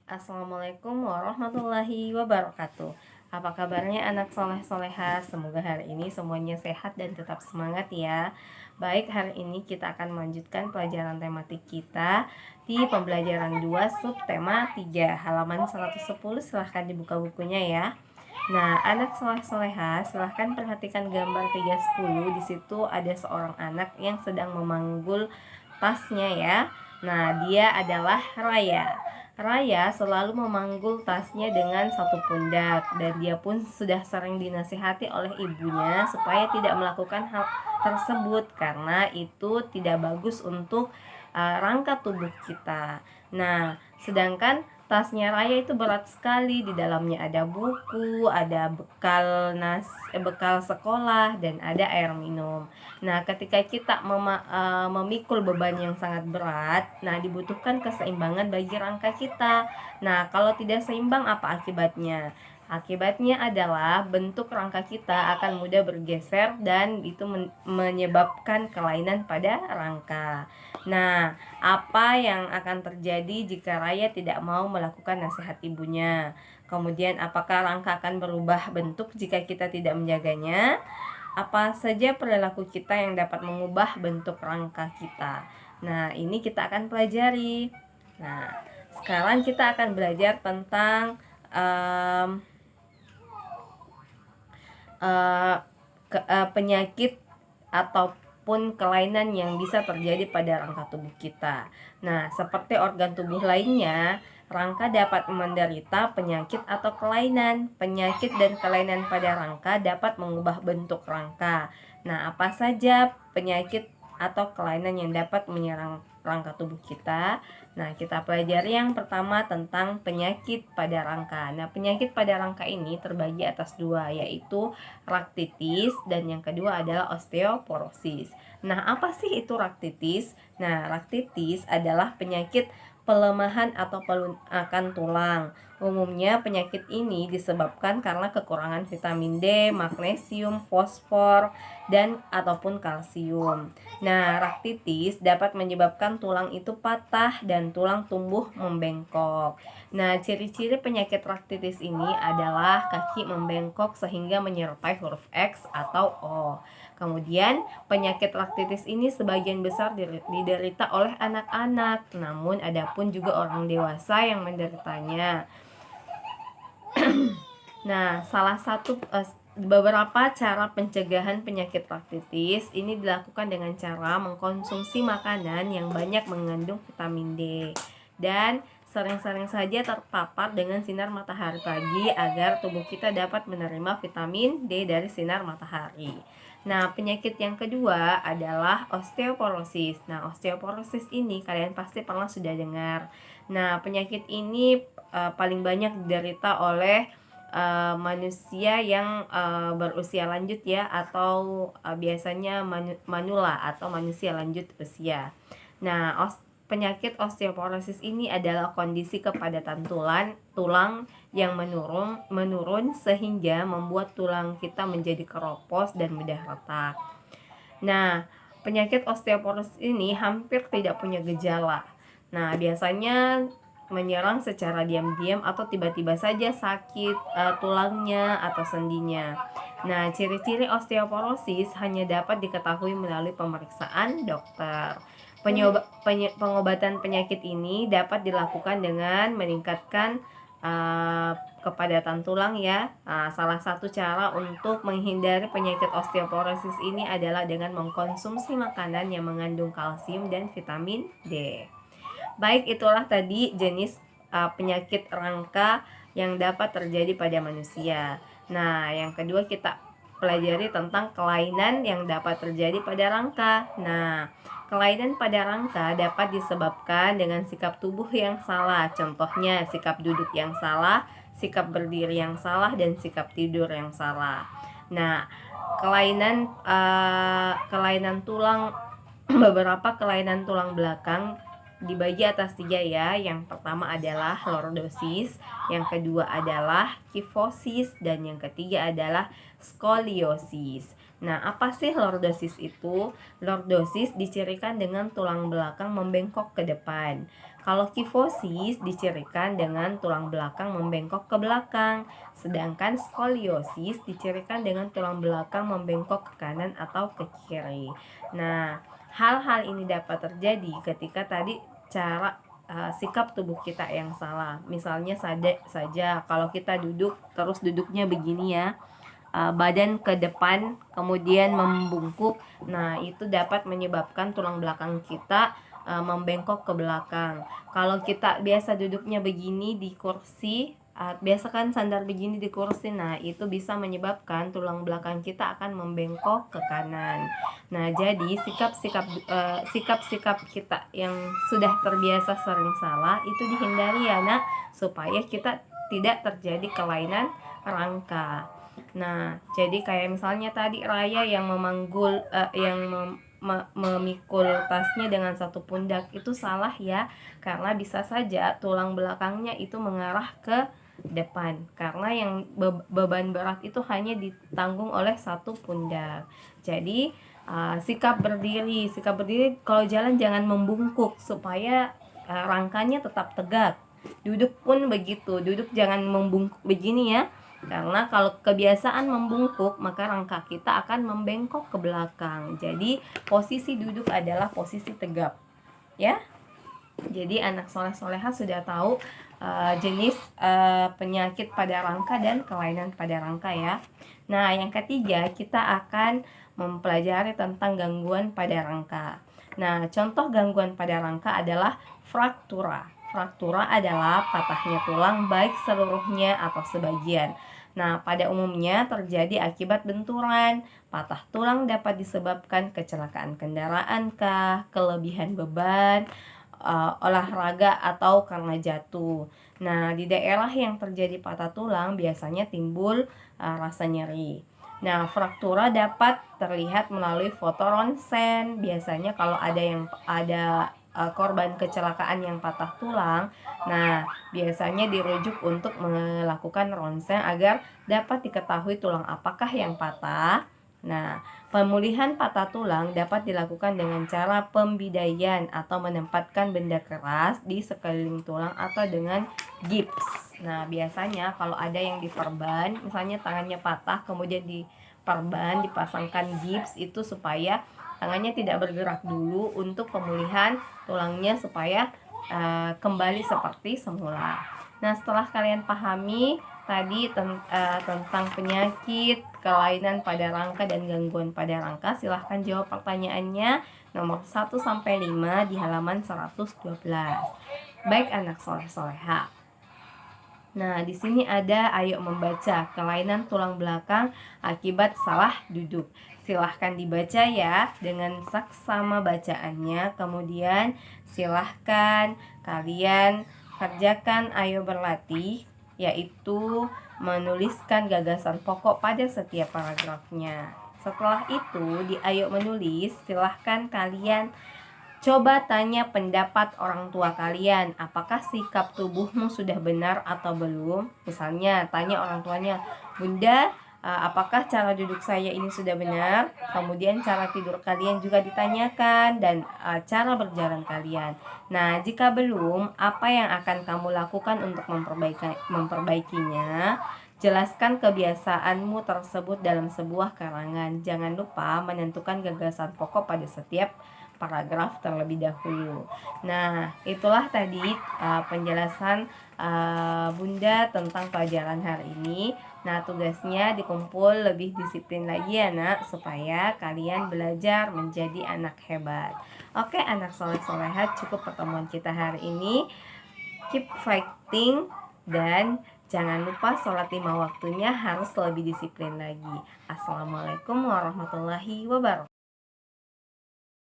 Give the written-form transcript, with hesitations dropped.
Assalamualaikum warahmatullahi wabarakatuh. Apa kabarnya anak soleh-soleha? Semoga hari ini semuanya sehat dan tetap semangat ya. Baik, hari ini kita akan melanjutkan pelajaran tematik kita di pembelajaran 2 subtema 3 halaman 110. Silahkan dibuka bukunya ya. Nah, anak soleh-soleha, silahkan perhatikan gambar 310. Di situ ada seorang anak yang sedang memanggul tasnya ya. Nah, dia adalah Raya. Raya selalu memanggul tasnya dengan satu pundak, dan dia pun sudah sering dinasihati oleh ibunya supaya tidak melakukan hal tersebut karena itu tidak bagus untuk rangka tubuh kita. Nah, sedangkan tasnya Raya itu berat sekali, di dalamnya ada buku, ada bekal sekolah, dan ada air minum. Nah, ketika kita memikul beban yang sangat berat, nah dibutuhkan keseimbangan bagi rangka kita. Nah, kalau tidak seimbang apa akibatnya? Akibatnya adalah bentuk rangka kita akan mudah bergeser dan itu menyebabkan kelainan pada rangka. Nah, apa yang akan terjadi jika Raya tidak mau melakukan nasihat ibunya? Kemudian, apakah rangka akan berubah bentuk jika kita tidak menjaganya? Apa saja perilaku kita yang dapat mengubah bentuk rangka kita? Nah, ini kita akan pelajari. Nah, sekarang kita akan belajar tentang penyakit ataupun kelainan yang bisa terjadi pada rangka tubuh kita. Nah, seperti organ tubuh lainnya, rangka dapat menderita penyakit atau kelainan. Penyakit dan kelainan pada rangka dapat mengubah bentuk rangka. Nah, apa saja penyakit atau kelainan yang dapat menyerang rangka tubuh kita? Nah, kita pelajari yang pertama tentang penyakit pada rangka. Nah, penyakit pada rangka ini terbagi atas dua, yaitu raktitis dan yang kedua adalah osteoporosis. Nah, apa sih itu raktitis? Nah, raktitis adalah penyakit pelemahan atau pelunakan tulang. Umumnya penyakit ini disebabkan karena kekurangan vitamin D, magnesium, fosfor, dan ataupun kalsium. Nah, raktitis dapat menyebabkan tulang itu patah dan tulang tumbuh membengkok. Nah, ciri-ciri penyakit raktitis ini adalah kaki membengkok sehingga menyerupai huruf X atau O. Kemudian, penyakit raktitis ini sebagian besar diderita oleh anak-anak, namun ada pun juga orang dewasa yang menderitanya. Nah, salah satu beberapa cara pencegahan penyakit raktitis ini dilakukan dengan cara mengkonsumsi makanan yang banyak mengandung vitamin D dan sering-sering saja terpapar dengan sinar matahari pagi agar tubuh kita dapat menerima vitamin D dari sinar matahari. Nah, penyakit yang kedua adalah osteoporosis. Nah, osteoporosis ini kalian pasti pernah sudah dengar. Nah, penyakit ini paling banyak diderita oleh manusia yang berusia lanjut ya, atau biasanya manula atau manusia lanjut usia. Nah, penyakit osteoporosis ini adalah kondisi kepadatan tulang yang menurun sehingga membuat tulang kita menjadi keropos dan mudah retak. Nah, penyakit osteoporosis ini hampir tidak punya gejala. Nah, biasanya menyerang secara diam-diam atau tiba-tiba saja sakit tulangnya atau sendinya. Nah, ciri-ciri osteoporosis hanya dapat diketahui melalui pemeriksaan dokter. Pengobatan penyakit ini dapat dilakukan dengan meningkatkan kepadatan tulang ya. Salah satu cara untuk menghindari penyakit osteoporosis ini adalah dengan mengkonsumsi makanan yang mengandung kalsium dan vitamin D. Baik, itulah tadi jenis penyakit rangka yang dapat terjadi pada manusia. Nah, yang kedua kita pelajari tentang kelainan yang dapat terjadi pada rangka. Nah, kelainan pada rangka dapat disebabkan dengan sikap tubuh yang salah. Contohnya, sikap duduk yang salah, sikap berdiri yang salah, dan sikap tidur yang salah. Nah, kelainan tulang beberapa kelainan tulang belakang dibagi atas 3 ya. Yang pertama adalah lordosis, yang kedua adalah kifosis, dan yang ketiga adalah skoliosis. Nah, apa sih lordosis itu? Lordosis dicirikan dengan tulang belakang membengkok ke depan. Kalau kifosis dicirikan dengan tulang belakang membengkok ke belakang, sedangkan skoliosis dicirikan dengan tulang belakang membengkok ke kanan atau ke kiri. Nah, hal-hal ini dapat terjadi ketika tadi cara sikap tubuh kita yang salah. Misalnya saja kalau kita duduk terus duduknya begini ya, badan ke depan kemudian membungkuk. Nah, itu dapat menyebabkan tulang belakang kita membengkok ke belakang. Kalau kita biasa duduknya begini di kursi, biasa kan sandar begini di kursi, nah itu bisa menyebabkan tulang belakang kita akan membengkok ke kanan. Nah, jadi sikap-sikap kita yang sudah terbiasa sering salah itu dihindari ya nak, supaya kita tidak terjadi kelainan rangka. Nah, jadi kayak misalnya tadi Raya yang memikul tasnya dengan satu pundak itu salah ya, karena bisa saja tulang belakangnya itu mengarah ke depan, karena yang beban berat itu hanya ditanggung oleh satu pundak. Jadi sikap berdiri kalau jalan jangan membungkuk supaya rangkanya tetap tegak. Duduk pun begitu, duduk jangan membungkuk begini ya, karena kalau kebiasaan membungkuk maka rangka kita akan membengkok ke belakang. Jadi posisi duduk adalah posisi tegap ya. Jadi anak soleh-soleha sudah tahu jenis penyakit pada rangka dan kelainan pada rangka ya. Nah, yang ketiga kita akan mempelajari tentang gangguan pada rangka. Nah, contoh gangguan pada rangka adalah fraktura. Fraktura adalah patahnya tulang baik seluruhnya atau sebagian. Nah, pada umumnya terjadi akibat benturan. Patah tulang dapat disebabkan kecelakaan kendaraan kah, kelebihan beban, olahraga atau karena jatuh. Nah, di daerah yang terjadi patah tulang biasanya timbul rasa nyeri. Nah, fraktura dapat terlihat melalui foto ronsen. Biasanya kalau ada korban kecelakaan yang patah tulang, nah biasanya dirujuk untuk melakukan ronsen agar dapat diketahui tulang apakah yang patah. Nah, pemulihan patah tulang dapat dilakukan dengan cara pembidaian atau menempatkan benda keras di sekeliling tulang atau dengan gips. Nah, biasanya kalau ada yang diperban, misalnya tangannya patah kemudian diperban, dipasangkan gips itu supaya tangannya tidak bergerak dulu untuk pemulihan tulangnya supaya kembali seperti semula. Nah, setelah kalian pahami tadi tentang penyakit, kelainan pada rangka dan gangguan pada rangka, silahkan jawab pertanyaannya nomor 1 sampai 5 di halaman 112. Baik anak soleh-soleha. Nah, di sini ada ayo membaca kelainan tulang belakang akibat salah duduk. Silahkan dibaca ya dengan saksama bacaannya. Kemudian silahkan kalian kerjakan ayo berlatih, yaitu menuliskan gagasan pokok pada setiap paragrafnya. Setelah itu di ayo menulis, silahkan kalian coba tanya pendapat orang tua kalian, apakah sikap tubuhmu sudah benar atau belum. Misalnya tanya orang tuanya, Bunda, apakah cara duduk saya ini sudah benar? Kemudian cara tidur kalian juga ditanyakan, dan cara berjalan kalian. Nah, jika belum, apa yang akan kamu lakukan untuk memperbaikinya? Jelaskan kebiasaanmu tersebut dalam sebuah karangan. Jangan lupa menentukan gagasan pokok pada setiap paragraf terlebih dahulu. Nah, itulah tadi penjelasan Bunda tentang pelajaran hari ini. Nah, tugasnya dikumpul lebih disiplin lagi ya nak, supaya kalian belajar menjadi anak hebat. Oke anak soleh-solehat, cukup pertemuan kita hari ini. Keep fighting dan jangan lupa sholat 5 waktunya harus lebih disiplin lagi. Assalamualaikum warahmatullahi wabarakatuh.